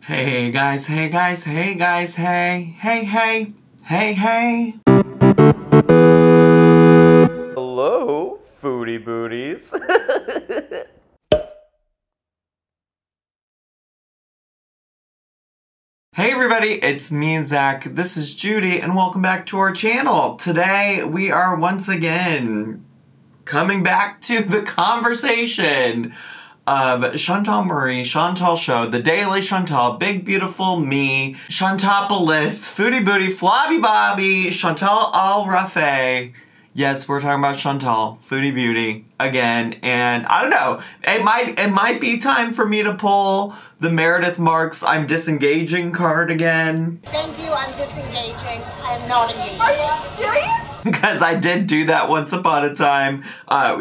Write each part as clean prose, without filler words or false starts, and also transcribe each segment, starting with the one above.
Hey guys, hey guys, hey guys, hey, hey, hey, hey, hey. Hello, foodie booties. Hey everybody, it's me, Zach. This is Judy, and welcome back to our channel. Today, we are once again coming back to the conversation of Chantal Show, The Daily Chantal, Big Beautiful Me, Chantal'S, Foodie Booty, Flobby Bobby, Chantal'S. Yes, we're talking about Chantal, Foodie Beauty, again, and I don't know, it might be time for me to pull the Meredith Marks I'm Disengaging card again. Thank you, I'm disengaging. I am not engaging. Are you serious? Because I did do that once upon a time,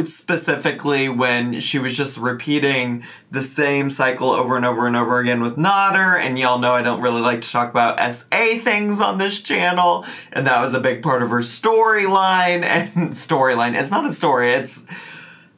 specifically when she was just repeating the same cycle over and over and over again with Nodder, and y'all know I don't really like to talk about SA things on this channel, and that was a big part of her storyline, it's not a story, it's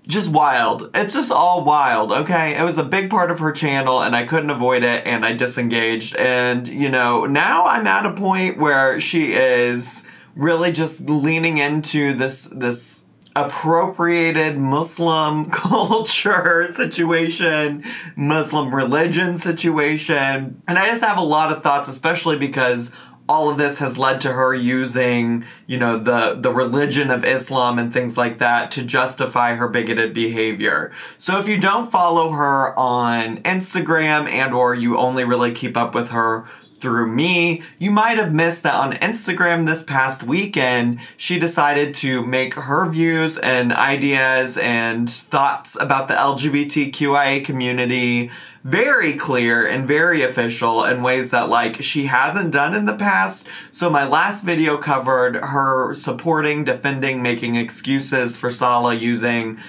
just wild. It's just all wild, okay? It was a big part of her channel, and I couldn't avoid it, and I disengaged, and, you know, now I'm at a point where she is really just leaning into this appropriated Muslim culture situation, Muslim religion situation. And I just have a lot of thoughts, especially because all of this has led to her using, you know, the religion of Islam and things like that to justify her bigoted behavior. So if you don't follow her on Instagram and or you only really keep up with her through me, you might have missed that on Instagram this past weekend, she decided to make her views and ideas and thoughts about the LGBTQIA community very clear and very official in ways that, like, she hasn't done in the past. So my last video covered her supporting, defending, making excuses for Salah using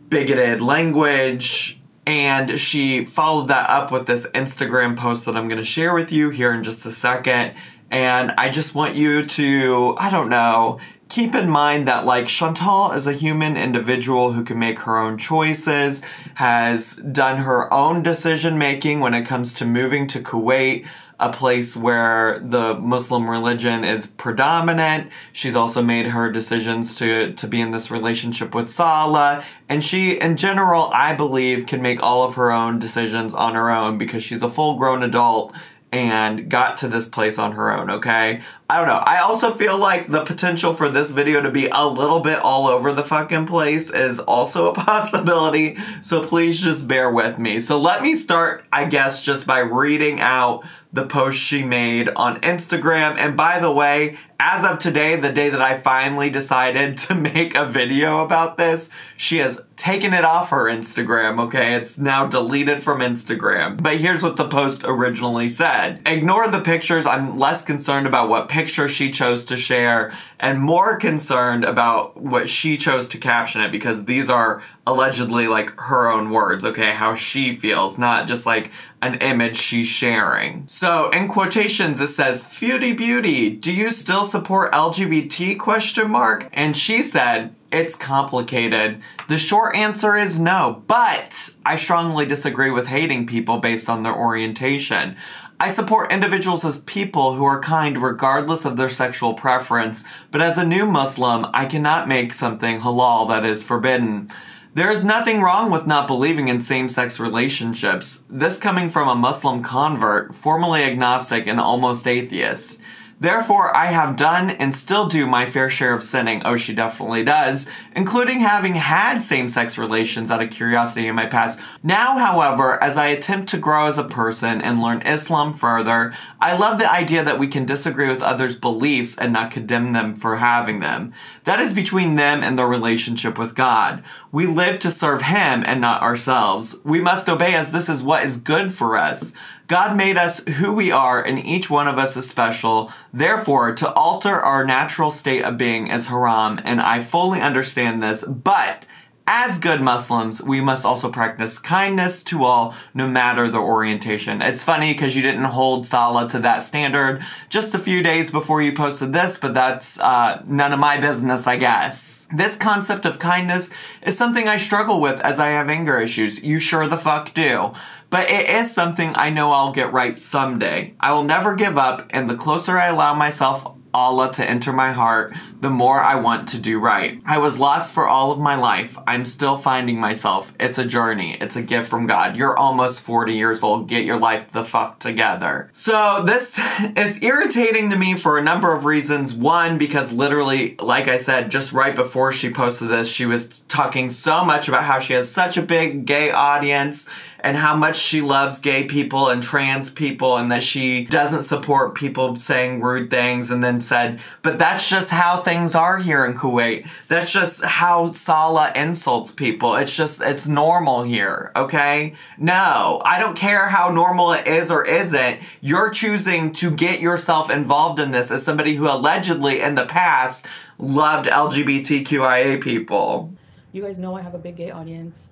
bigoted language, and she followed that up with this Instagram post that I'm going to share with you here in just a second. And I just want you to, I don't know, keep in mind that, like, Chantal is a human individual who can make her own choices, has done her own decision making when it comes to moving to Kuwait, a place where the Muslim religion is predominant. She's also made her decisions to be in this relationship with Salah. And she, in general, I believe, can make all of her own decisions on her own because she's a full-grown adult and got to this place on her own, okay? I don't know. I also feel like the potential for this video to be a little bit all over the fucking place is also a possibility, so please just bear with me. So let me start, I guess, just by reading out the post she made on Instagram. And by the way, as of today, the day that I finally decided to make a video about this, she has taken it off her Instagram, okay? It's now deleted from Instagram. But here's what the post originally said. Ignore the pictures. I'm less concerned about what picture she chose to share and more concerned about what she chose to caption it, because these are allegedly, like, her own words, okay? How she feels, not just like an image she's sharing. So in quotations it says, "Foodie Beauty, do you still support LGBT question mark?" And she said, "It's complicated. The short answer is no, but I strongly disagree with hating people based on their orientation. I support individuals as people who are kind regardless of their sexual preference, but as a new Muslim, I cannot make something halal that is forbidden. There is nothing wrong with not believing in same-sex relationships. This coming from a Muslim convert, formerly agnostic and almost atheist. Therefore, I have done and still do my fair share of sinning." Oh, she definitely does, including having had same-sex relations out of curiosity in my past. Now, however, as I attempt to grow as a person and learn Islam further, I love the idea that we can disagree with others' beliefs and not condemn them for having them. That is between them and their relationship with God. We live to serve Him and not ourselves. We must obey as this is what is good for us. God made us who we are, and each one of us is special. Therefore, to alter our natural state of being is haram, and I fully understand this, but As good Muslims, we must also practice kindness to all, no matter their orientation. It's funny because you didn't hold Salah to that standard just a few days before you posted this, but that's none of my business, I guess. This concept of kindness is something I struggle with as I have anger issues. You sure the fuck do. But it is something I know I'll get right someday. I will never give up, and the closer I allow myself Allah to enter my heart, the more I want to do right. I was lost for all of my life. I'm still finding myself. It's a journey. It's a gift from God. You're almost 40 years old. Get your life the fuck together. So this is irritating to me for a number of reasons. One, because literally, like I said, just right before she posted this, she was talking so much about how she has such a big gay audience and how much she loves gay people and trans people and that she doesn't support people saying rude things, and then said, but that's just how things are here in Kuwait. That's just how Salah insults people. It's normal here, okay? No, I don't care how normal it is or isn't. You're choosing to get yourself involved in this as somebody who allegedly in the past loved LGBTQIA people. You guys know I have a big gay audience.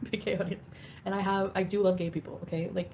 Big gay audience. And I do love gay people, okay? Like,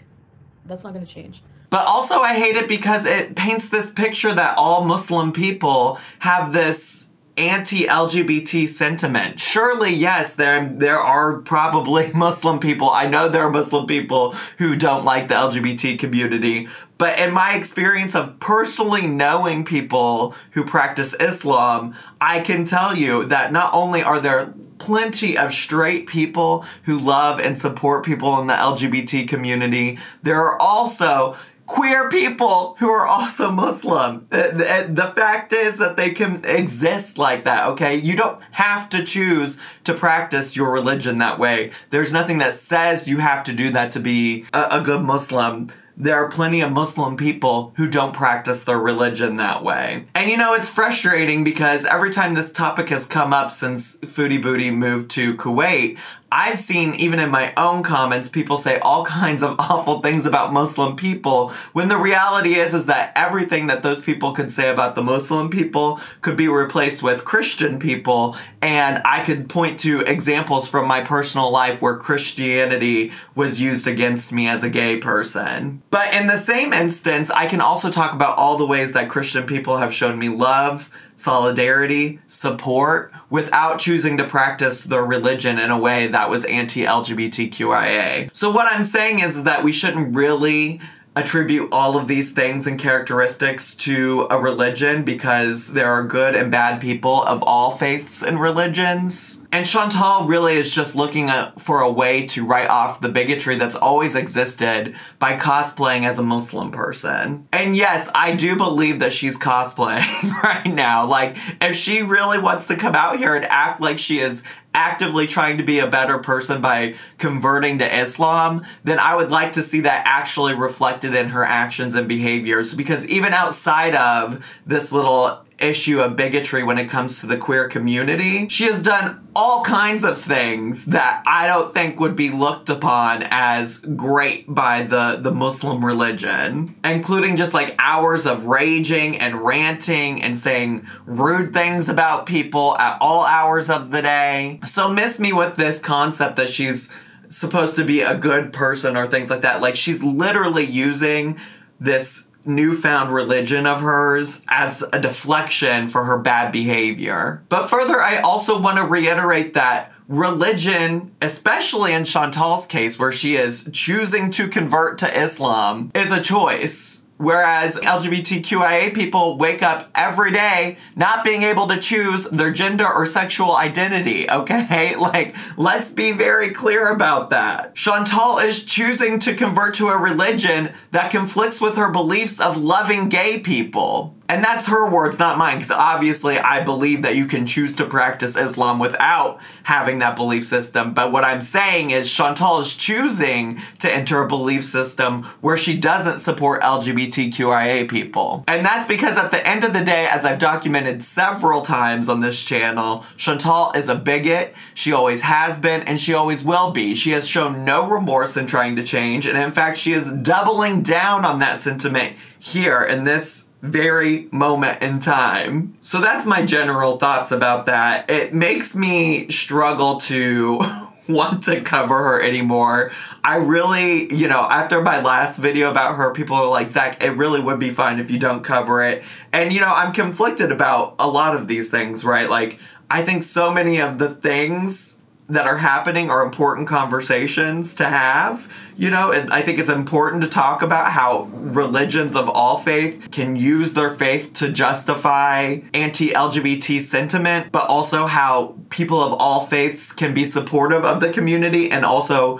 that's not gonna change. But also I hate it because it paints this picture that all Muslim people have this anti-LGBT sentiment. Surely, yes, there are probably Muslim people. I know there are Muslim people who don't like the LGBT community. But in my experience of personally knowing people who practice Islam, I can tell you that not only are there plenty of straight people who love and support people in the LGBT community, there are also queer people who are also Muslim. The fact is that they can exist like that, okay? You don't have to choose to practice your religion that way. There's nothing that says you have to do that to be a good Muslim. There are plenty of Muslim people who don't practice their religion that way. And you know, it's frustrating because every time this topic has come up since Foodie Booty moved to Kuwait, I've seen, even in my own comments, people say all kinds of awful things about Muslim people, when the reality is that everything that those people could say about the Muslim people could be replaced with Christian people, and I could point to examples from my personal life where Christianity was used against me as a gay person. But in the same instance, I can also talk about all the ways that Christian people have shown me love, solidarity, support, without choosing to practice their religion in a way that was anti-LGBTQIA. So what I'm saying is that we shouldn't really attribute all of these things and characteristics to a religion because there are good and bad people of all faiths and religions. And Chantal really is just looking for a way to write off the bigotry that's always existed by cosplaying as a Muslim person. And yes, I do believe that she's cosplaying right now. Like, if she really wants to come out here and act like she is actively trying to be a better person by converting to Islam, then I would like to see that actually reflected in her actions and behaviors, because even outside of this little issue of bigotry when it comes to the queer community, she has done all kinds of things that I don't think would be looked upon as great by the Muslim religion, including just like hours of raging and ranting and saying rude things about people at all hours of the day. So miss me with this concept that she's supposed to be a good person or things like that. Like, she's literally using this newfound religion of hers as a deflection for her bad behavior. But further, I also want to reiterate that religion, especially in Chantal's case where she is choosing to convert to Islam, is a choice. Whereas LGBTQIA people wake up every day not being able to choose their gender or sexual identity, okay? Like, let's be very clear about that. Chantal is choosing to convert to a religion that conflicts with her beliefs of loving gay people. And that's her words, not mine, because obviously I believe that you can choose to practice Islam without having that belief system. But what I'm saying is Chantal is choosing to enter a belief system where she doesn't support LGBTQIA people. And that's because at the end of the day, as I've documented several times on this channel, Chantal is a bigot. She always has been, and she always will be. She has shown no remorse in trying to change, and in fact, she is doubling down on that sentiment here in this very moment in time. So that's my general thoughts about that. It makes me struggle to want to cover her anymore. I really, you know, after my last video about her, people are like, Zach, it really would be fine if you don't cover it. And, you know, I'm conflicted about a lot of these things, right? Like, I think so many of the things that are happening are important conversations to have, you know, and I think it's important to talk about how religions of all faith can use their faith to justify anti-LGBT sentiment, but also how people of all faiths can be supportive of the community and also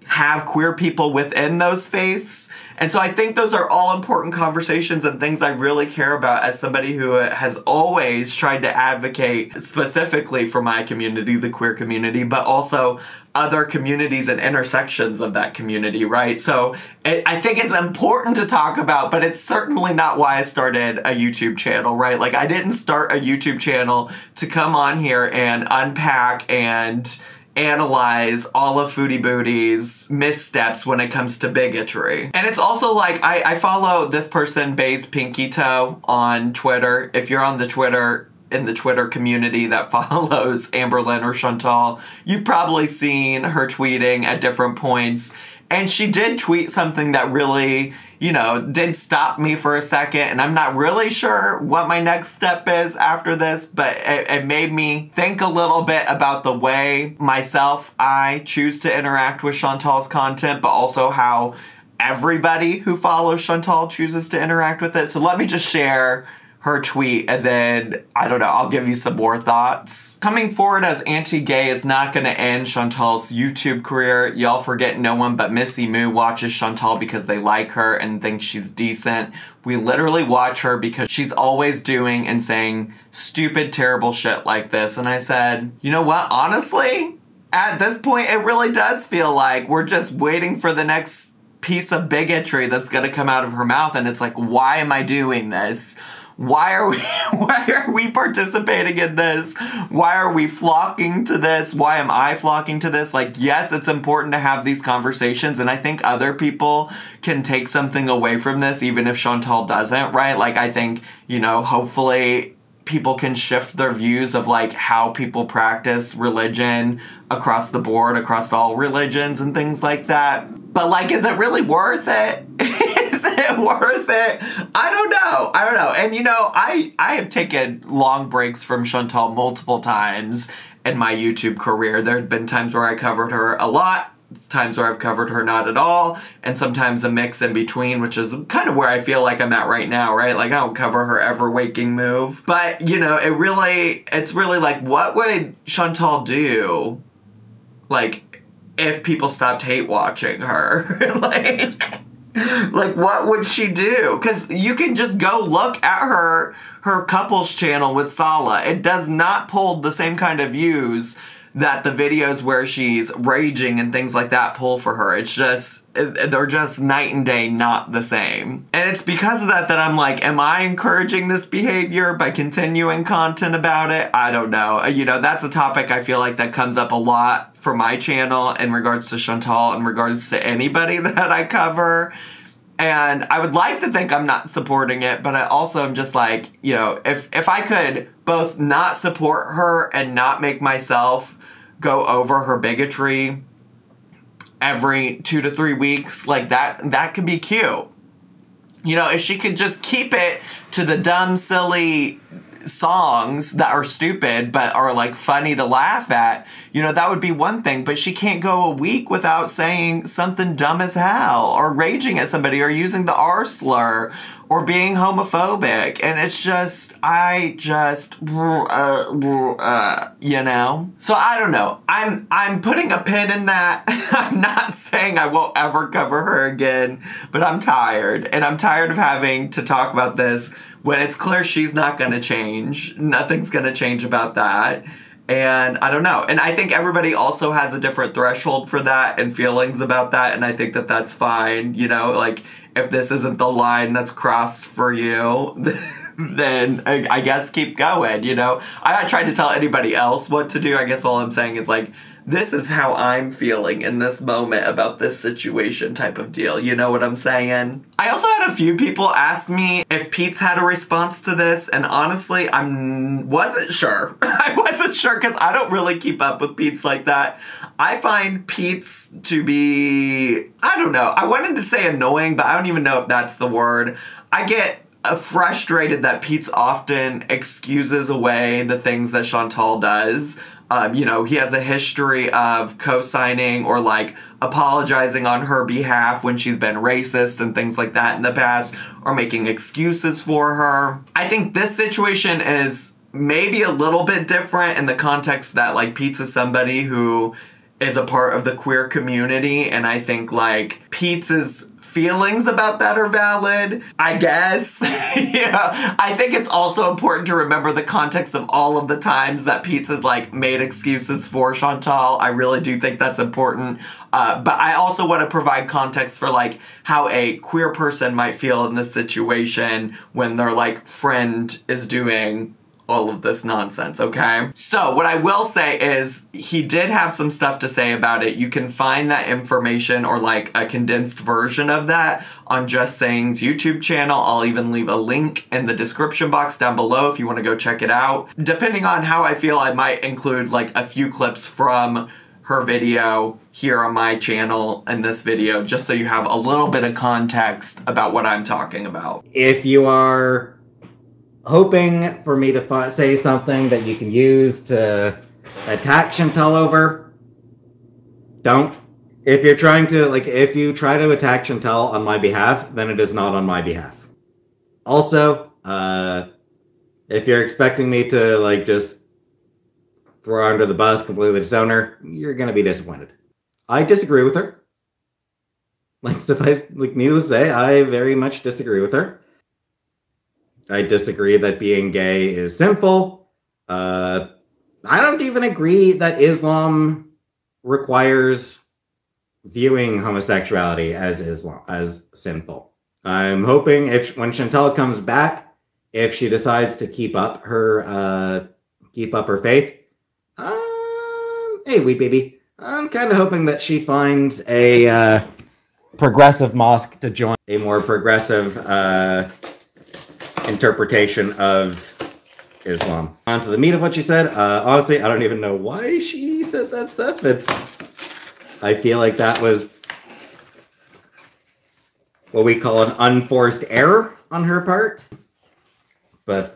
have queer people within those faiths. And so I think those are all important conversations and things I really care about as somebody who has always tried to advocate specifically for my community, the queer community, but also other communities and intersections of that community, right? So I think it's important to talk about, but it's certainly not why I started a YouTube channel, right? Like, I didn't start a YouTube channel to come on here and unpack and analyze all of Foodie Booty's missteps when it comes to bigotry. And it's also like, I follow this person, Bae's Pinky Toe, on Twitter. If you're on the Twitter, in the Twitter community that follows Amberlynn or Chantal, you've probably seen her tweeting at different points. And she did tweet something that really, you know, did stop me for a second, and I'm not really sure what my next step is after this, but it made me think a little bit about the way I choose to interact with Chantal's content, but also how everybody who follows Chantal chooses to interact with it. So let me just share her tweet, and then, I don't know, I'll give you some more thoughts. Coming forward as anti-gay is not gonna end Chantal's YouTube career. Y'all forget no one but Missy Moo watches Chantal because they like her and think she's decent. We literally watch her because she's always doing and saying stupid, terrible shit like this. And I said, you know what, honestly, at this point, it really does feel like we're just waiting for the next piece of bigotry that's gonna come out of her mouth. And it's like, why am I doing this? Why are we participating in this? Why are we flocking to this? Why am I flocking to this? Like, yes, it's important to have these conversations, and I think other people can take something away from this, even if Chantal doesn't, right? Like, I think, you know, hopefully people can shift their views of like how people practice religion across the board, across all religions and things like that. But like, is it really worth it? Is it worth it? I don't know. And you know, I have taken long breaks from Chantal multiple times in my YouTube career. There have been times where I covered her a lot, times where I've covered her not at all, and sometimes a mix in between, which is kind of where I feel like I'm at right now, right? Like, I don't cover her ever waking move. But, you know, it's really like, what would Chantal do, like, if people stopped hate watching her? Like, what would she do? Because you can just go look at her couples channel with Sala. It does not pull the same kind of views that the videos where she's raging and things like that pull for her. It's just, they're just night and day not the same. And it's because of that I'm like, am I encouraging this behavior by continuing content about it? I don't know. You know, that's a topic I feel like that comes up a lot for my channel in regards to Chantal, in regards to anybody that I cover. And I would like to think I'm not supporting it, but I also am just like, you know, if I could both not support her and not make myself go over her bigotry every 2 to 3 weeks, like that could be cute. You know, if she could just keep it to the dumb, silly songs that are stupid but are like funny to laugh at, you know, that would be one thing. But she can't go a week without saying something dumb as hell, or raging at somebody, or using the R slur, or being homophobic. And it's just, you know? So I don't know. I'm putting a pin in that. I'm not saying I won't ever cover her again, but I'm tired. And I'm tired of having to talk about this when it's clear she's not gonna change. Nothing's gonna change about that. And I don't know. And I think everybody also has a different threshold for that and feelings about that. And I think that that's fine. You know, like, if this isn't the line that's crossed for you, then I guess keep going, you know? I'm not trying to tell anybody else what to do. I guess all I'm saying is, like, this is how I'm feeling in this moment about this situation type of deal. You know what I'm saying? I also had a few people ask me if Pete's had a response to this, and honestly, wasn't sure. I wasn't sure because I don't really keep up with Pete's like that. I find Pete's to be, I don't know, I wanted to say annoying, but I don't even know if that's the word. I get frustrated that Pete's often excuses away the things that Chantal does. You know, he has a history of co-signing or like apologizing on her behalf when she's been racist and things like that in the past, or making excuses for her. I think this situation is maybe a little bit different in the context that like Pete's is somebody who is a part of the queer community, and I think like Pete's feelings about that are valid, I guess. Yeah, I think it's also important to remember the context of all of the times that Pete's has like made excuses for Chantal. I really do think that's important. But I also want to provide context for like how a queer person might feel in this situation when their like friend is doing all of this nonsense, okay? So what I will say is he did have some stuff to say about it. You can find that information or like a condensed version of that on Just Saying's YouTube channel. I'll even leave a link in the description box down below if you want to go check it out. Depending on how I feel, I might include like a few clips from her video here on my channel in this video, just so you have a little bit of context about what I'm talking about. If you are hoping for me to say something that you can use to attack Chantal over, don't. If you're trying to, like, if you try to attack Chantal on my behalf, then it is not on my behalf. Also, if you're expecting me to, like, just throw her under the bus, completely disown her, you're gonna be disappointed. I disagree with her. Needless to say, I very much disagree with her. I disagree that being gay is sinful. I don't even agree that Islam requires viewing homosexuality as sinful. I'm hoping when Chantal comes back, if she decides to keep up her faith, hey, wee baby, I'm kind of hoping that she finds a progressive mosque to join, a more progressive interpretation of Islam. On to the meat of what she said. Honestly, I don't even know why she said that stuff. I feel like that was what we call an unforced error on her part. But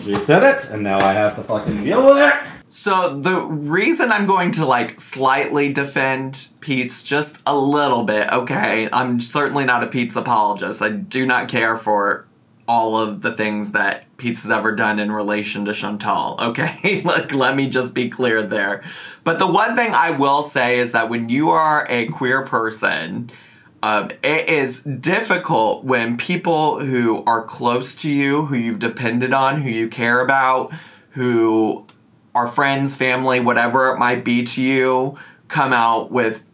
she said it, and now I have to fucking deal with it. So the reason I'm going to like slightly defend Pete's just a little bit, okay? I'm certainly not a Pete's apologist. I do not care for all of the things that Pete's has ever done in relation to Chantal, okay? Like, let me just be clear there. But the one thing I will say is that when you are a queer person, it is difficult when people who are close to you, who you've depended on, who you care about, who are friends, family, whatever it might be to you, come out with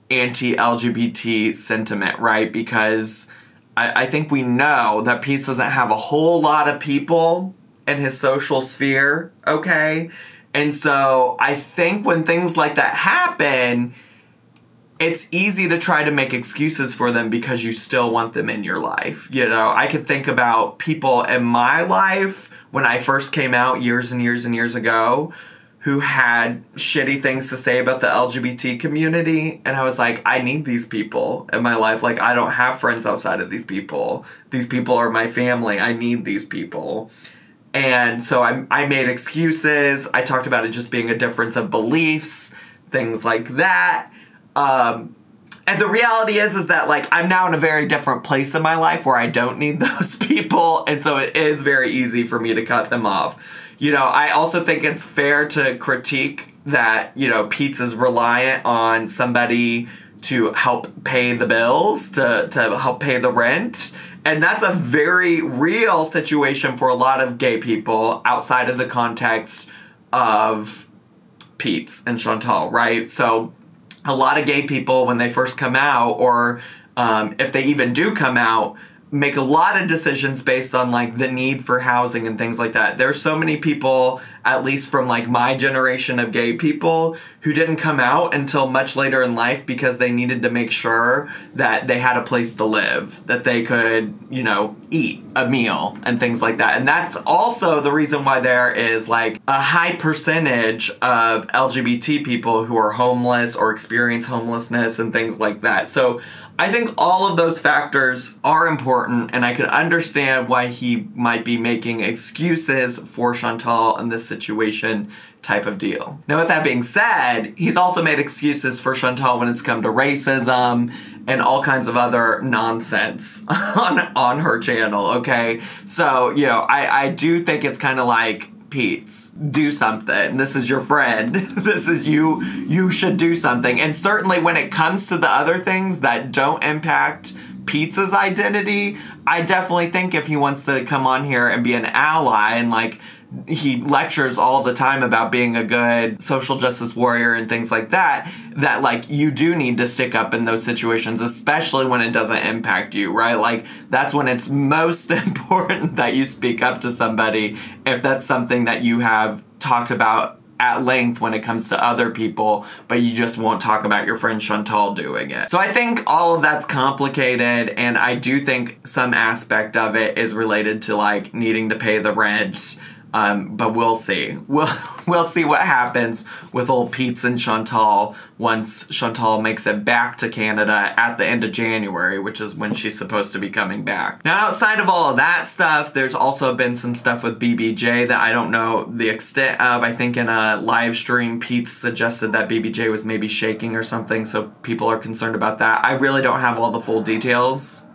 anti-LGBT sentiment, right? Because I think we know that Pete doesn't have a whole lot of people in his social sphere, okay? And so I think when things like that happen, it's easy to try to make excuses for them because you still want them in your life. You know, I could think about people in my life when I first came out years and years and years ago who had shitty things to say about the LGBT community. And I was like, I need these people in my life. Like, I don't have friends outside of these people. These people are my family. I need these people. And so I made excuses. I talked about it just being a difference of beliefs, things like that. And the reality is that, like, I'm now in a very different place in my life where I don't need those people, and so it is very easy for me to cut them off. You know, I also think it's fair to critique that, you know, Pete's is reliant on somebody to help pay the bills, to help pay the rent, and that's a very real situation for a lot of gay people outside of the context of Pete's and Chantal, right? So a lot of gay people, when they first come out, or if they even do come out, make a lot of decisions based on like the need for housing and things like that. There's so many people at least from like my generation of gay people, who didn't come out until much later in life because they needed to make sure that they had a place to live, that they could, you know, eat a meal and things like that. And that's also the reason why there is like a high percentage of LGBT people who are homeless or experience homelessness and things like that. So I think all of those factors are important, and I can understand why he might be making excuses for Chantal in this situation type of deal. Now, with that being said, he's also made excuses for Chantal when it's come to racism and all kinds of other nonsense on her channel, okay? So, you know, I do think it's kind of like, Pete's, do something. This is your friend. This is you. You should do something. And certainly when it comes to the other things that don't impact Pete's identity, I definitely think if he wants to come on here and be an ally, and like he lectures all the time about being a good social justice warrior and things like that, that like you do need to stick up in those situations, especially when it doesn't impact you, right? Like that's when it's most important that you speak up to somebody if that's something that you have talked about at length when it comes to other people, but you just won't talk about your friend Chantal doing it. So I think all of that's complicated, and I do think some aspect of it is related to like needing to pay the rent. But we'll see. We'll see what happens with old Pete's and Chantal once Chantal makes it back to Canada at the end of January, which is when she's supposed to be coming back. Now, outside of all of that stuff, there's also been some stuff with BBJ that I don't know the extent of. I think in a live stream, Pete suggested that BBJ was maybe shaking or something, so people are concerned about that. I really don't have all the full details.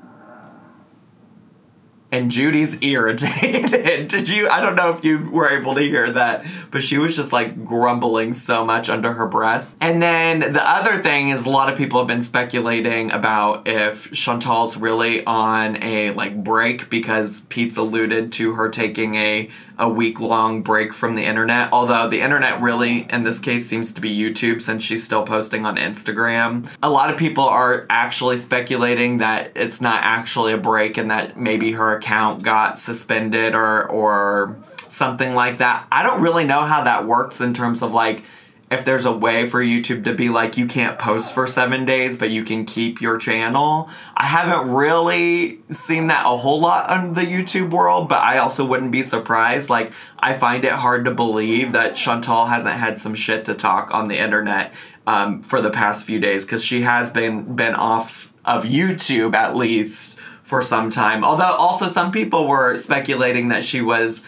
And Judy's irritated. Did you? I don't know if you were able to hear that, but she was just like grumbling so much under her breath. And then the other thing is a lot of people have been speculating about if Chantal's really on a like break, because Pete's alluded to her taking a week-long break from the internet. Although the internet really, in this case, seems to be YouTube, since she's still posting on Instagram. A lot of people are actually speculating that it's not actually a break and that maybe her account got suspended or something like that. I don't really know how that works in terms of like if there's a way for YouTube to be like, you can't post for 7 days, but you can keep your channel. I haven't really seen that a whole lot on the YouTube world, but I also wouldn't be surprised. Like, I find it hard to believe that Chantal hasn't had some shit to talk on the internet for the past few days, because she has been off of YouTube at least for some time. Although also some people were speculating that she was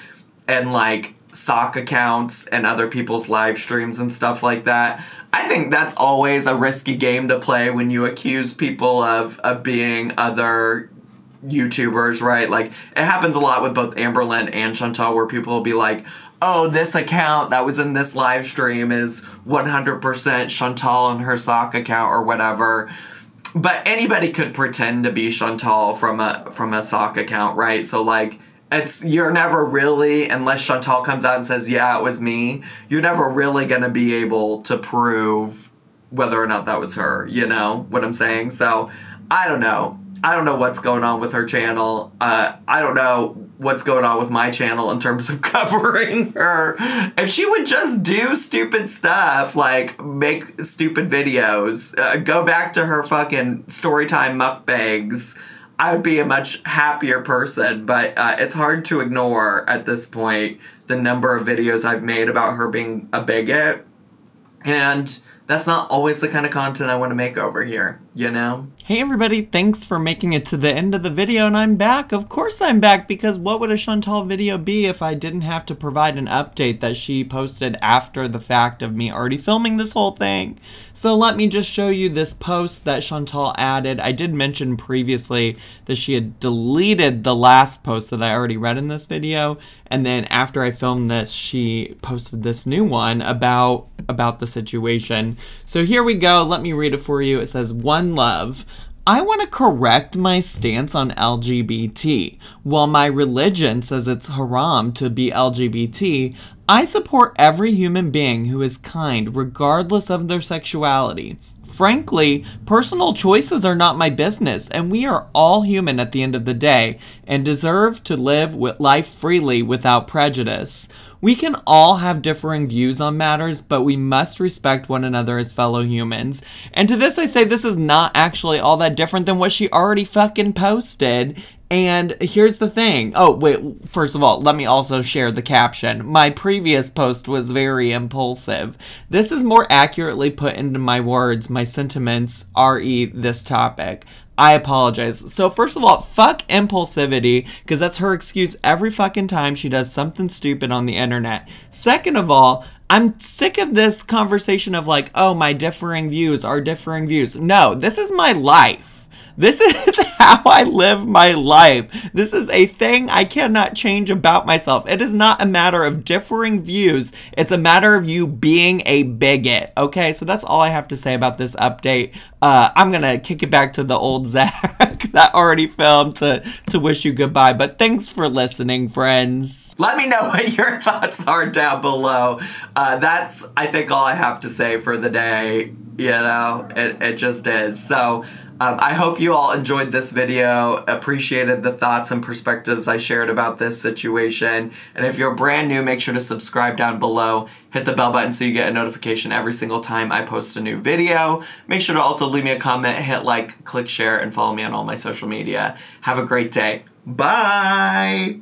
in like sock accounts and other people's live streams and stuff like that. I think that's always a risky game to play when you accuse people of being other YouTubers, right? Like, it happens a lot with both Amberlynn and Chantal, where people will be like, oh, this account that was in this live stream is 100% Chantal and her sock account or whatever. But anybody could pretend to be Chantal from a sock account, right? So like, you're never really, unless Chantal comes out and says, yeah, it was me, you're never really gonna be able to prove whether or not that was her, you know what I'm saying? So, I don't know. I don't know what's going on with her channel. I don't know what's going on with my channel in terms of covering her. If she would just do stupid stuff, like make stupid videos, go back to her fucking storytime mukbangs, I would be a much happier person. But it's hard to ignore at this point the number of videos I've made about her being a bigot. And that's not always the kind of content I want to make over here, you know? Hey everybody, thanks for making it to the end of the video, and I'm back. Of course I'm back, because what would a Chantal video be if I didn't have to provide an update that she posted after the fact of me already filming this whole thing? So let me just show you this post that Chantal added. I did mention previously that she had deleted the last post that I already read in this video, and then after I filmed this, she posted this new one about the situation. So here we go. Let me read it for you. It says, "One love. I want to correct my stance on LGBT. While my religion says it's haram to be LGBT, I support every human being who is kind regardless of their sexuality. Frankly, personal choices are not my business, and we are all human at the end of the day and deserve to live life freely without prejudice. We can all have differing views on matters, but we must respect one another as fellow humans. And to this I say this is not actually all that different than what she already fucking posted. And here's the thing. Oh, wait, first of all, let me also share the caption. My previous post was very impulsive. This is more accurately put into my words, my sentiments, re this topic. I apologize. So first of all, fuck impulsivity, because that's her excuse every fucking time she does something stupid on the internet. Second of all, I'm sick of this conversation of like, oh, my differing views are differing views. No, this is my life. This is how I live my life. This is a thing I cannot change about myself. It is not a matter of differing views. It's a matter of you being a bigot. Okay, so that's all I have to say about this update. I'm gonna kick it back to the old Zach that already filmed to wish you goodbye. But thanks for listening, friends. Let me know what your thoughts are down below. That's, I think, all I have to say for the day. You know, it just is. So, I hope you all enjoyed this video, appreciated the thoughts and perspectives I shared about this situation. And if you're brand new, make sure to subscribe down below. Hit the bell button so you get a notification every single time I post a new video. Make sure to also leave me a comment, hit like, click share, and follow me on all my social media. Have a great day. Bye!